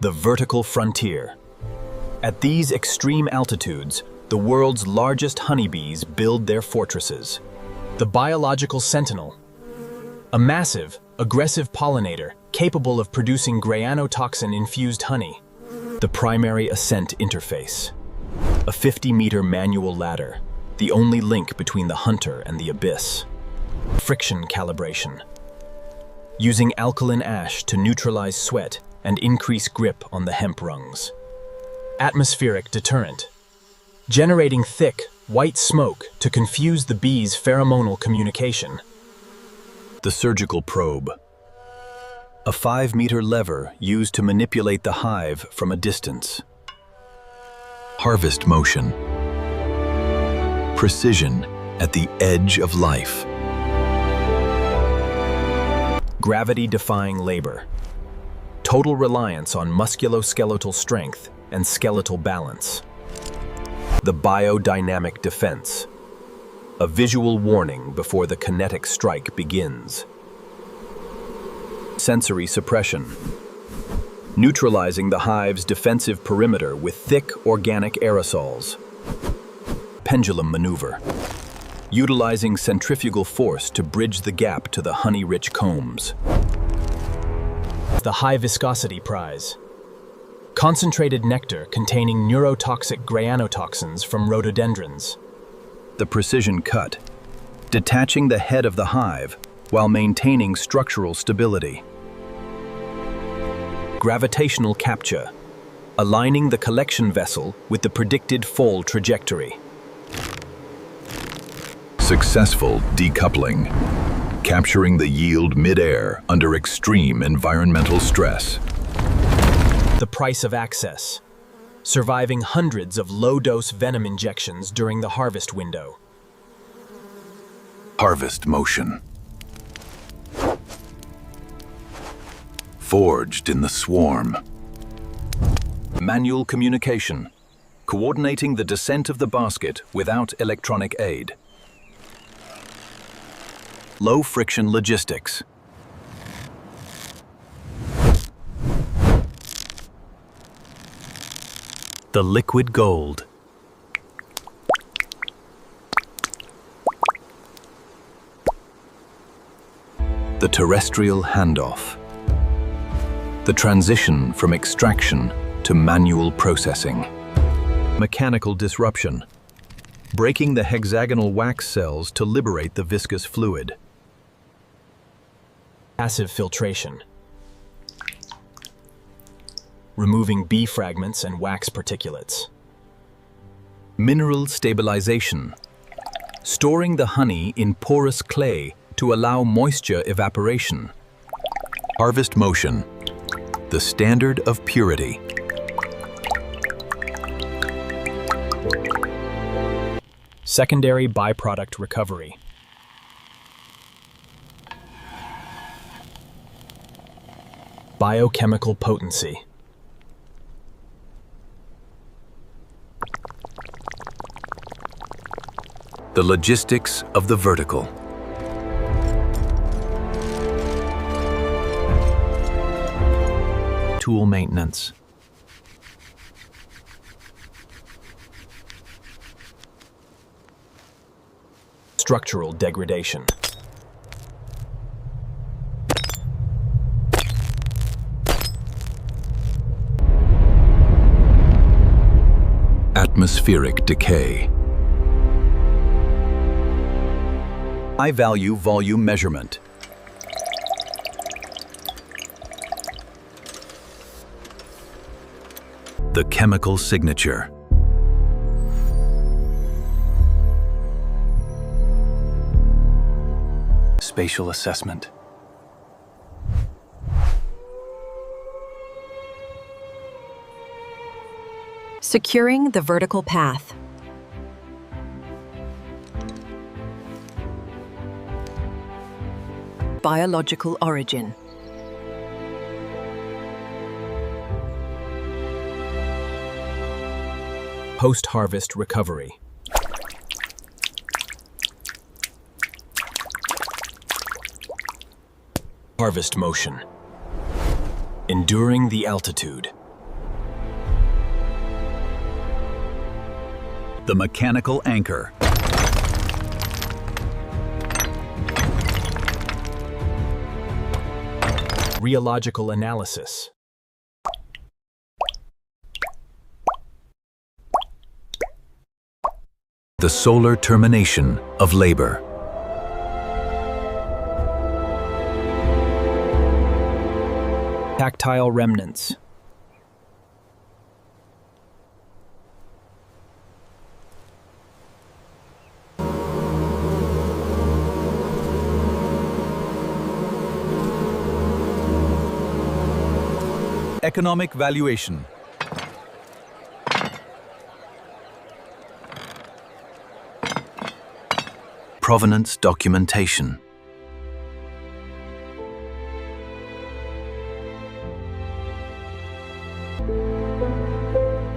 The vertical frontier. At these extreme altitudes, the world's largest honeybees build their fortresses. The biological sentinel. A massive, aggressive pollinator capable of producing granotoxin-infused honey. The primary ascent interface. A 50-meter manual ladder, the only link between the hunter and the abyss. Friction calibration. Using alkaline ash to neutralize sweat and increase grip on the hemp rungs. Atmospheric deterrent. Generating thick, white smoke to confuse the bees' pheromonal communication. The surgical probe. A 5-meter lever used to manipulate the hive from a distance. Harvest motion. Precision at the edge of life. Gravity-defying labor. Total reliance on musculoskeletal strength and skeletal balance. The biodynamic defense. A visual warning before the kinetic strike begins. Sensory suppression. Neutralizing the hive's defensive perimeter with thick organic aerosols. Pendulum maneuver. Utilizing centrifugal force to bridge the gap to the honey-rich combs. The high viscosity prize. Concentrated nectar containing neurotoxic granotoxins from rhododendrons. The precision cut. Detaching the head of the hive while maintaining structural stability. Gravitational capture. Aligning the collection vessel with the predicted fall trajectory. Successful decoupling, capturing the yield mid-air under extreme environmental stress. The price of access. Surviving hundreds of low-dose venom injections during the harvest window. Harvest motion. Forged in the swarm. Manual communication. Coordinating the descent of the basket without electronic aid. Low-friction logistics. The liquid gold. The terrestrial handoff. The transition from extraction to manual processing. Mechanical disruption. Breaking the hexagonal wax cells to liberate the viscous fluid. Passive filtration. Removing bee fragments and wax particulates. Mineral stabilization. Storing the honey in porous clay to allow moisture evaporation. Harvest motion. The standard of purity. Secondary byproduct recovery. Biochemical potency. The logistics of the vertical. Tool maintenance. Structural degradation. Atmospheric decay. High-value volume measurement. The chemical signature. Spatial assessment. Securing the vertical path. Biological origin. Post-harvest recovery. Harvest motion. Enduring the altitude. The mechanical anchor. Rheological analysis. The solar termination of labor. Tactile remnants. Economic valuation. Provenance documentation.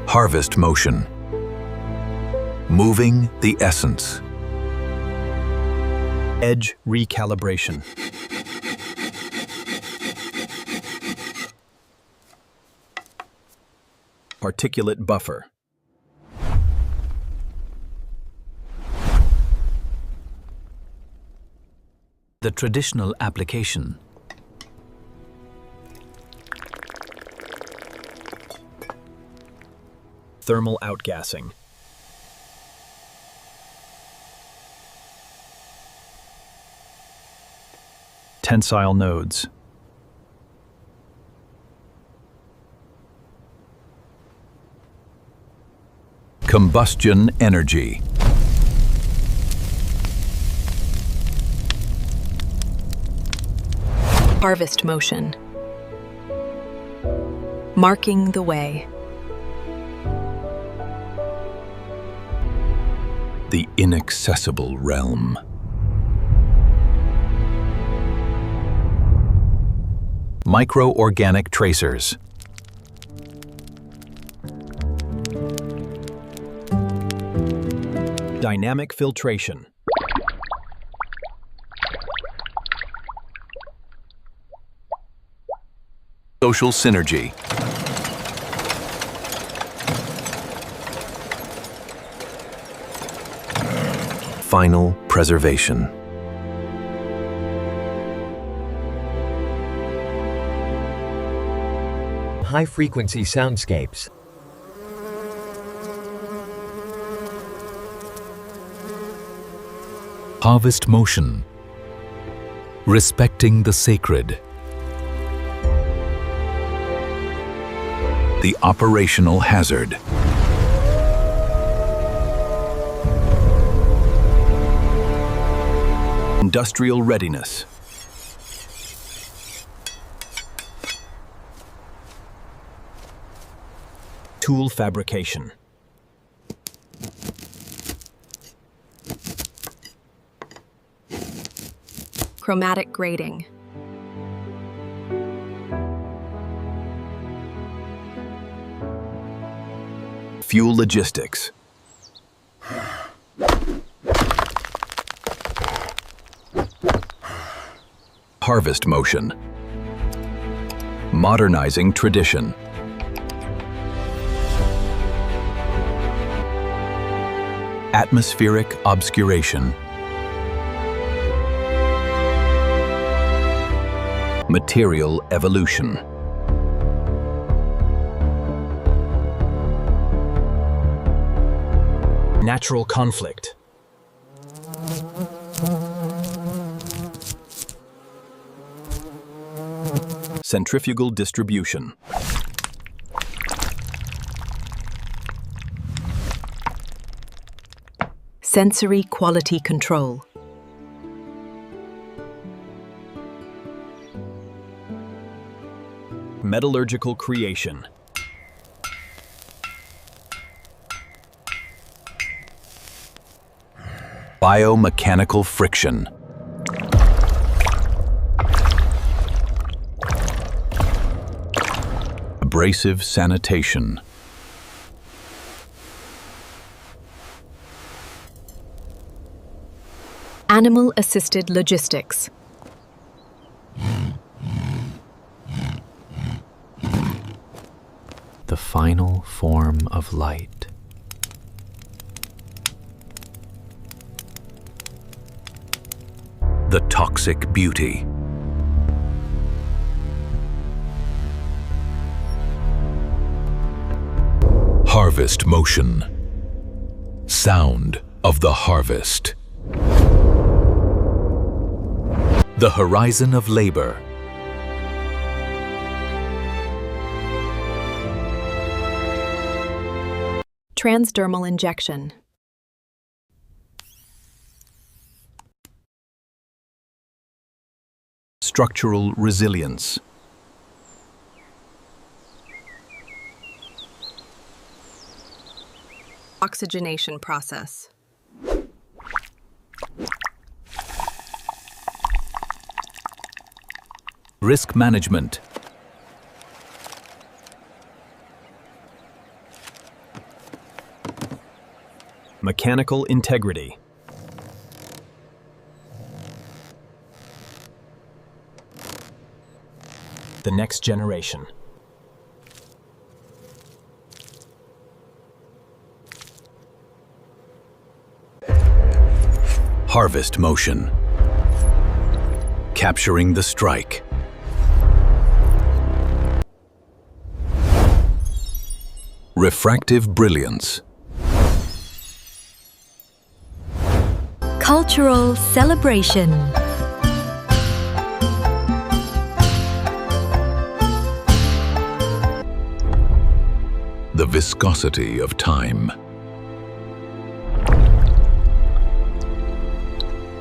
Harvest motion. Moving the essence. Edge recalibration. Particulate buffer. The traditional application. Thermal outgassing. Tensile nodes. Combustion energy. Harvest motion. Marking the way. The inaccessible realm. Microorganic tracers. Dynamic filtration. Social synergy. Final preservation. High-frequency soundscapes. Harvest motion. Respecting the sacred. The operational hazard. Industrial readiness. Tool fabrication. Chromatic grading. Fuel logistics. Harvest motion. Modernizing tradition. Atmospheric obscuration. Material evolution. Natural conflict. Centrifugal distribution. Sensory quality control. Metallurgical creation. Biomechanical friction. Abrasive sanitation. Animal-assisted logistics. The final form of light. the toxic beauty. Harvest motion. Sound of the harvest. The horizon of labor. Transdermal injection. Structural resilience. Oxygenation process. Risk management. Mechanical integrity. The next generation. Harvest motion. Capturing the strike. Refractive brilliance. Cultural celebration. The viscosity of time.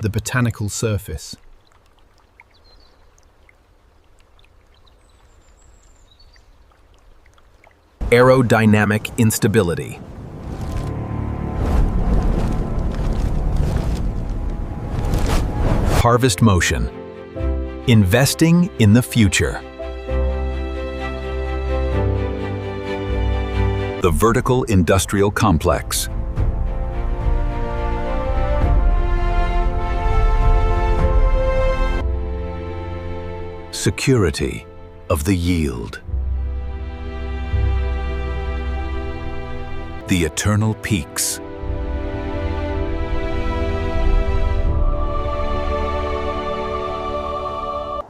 The botanical surface. Aerodynamic instability. Harvest motion. Investing in the future. The vertical industrial complex. Security of the yield. The eternal peaks.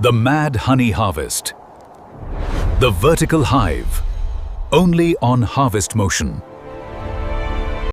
The mad honey harvest. The vertical hive. Only on Harvest Motion.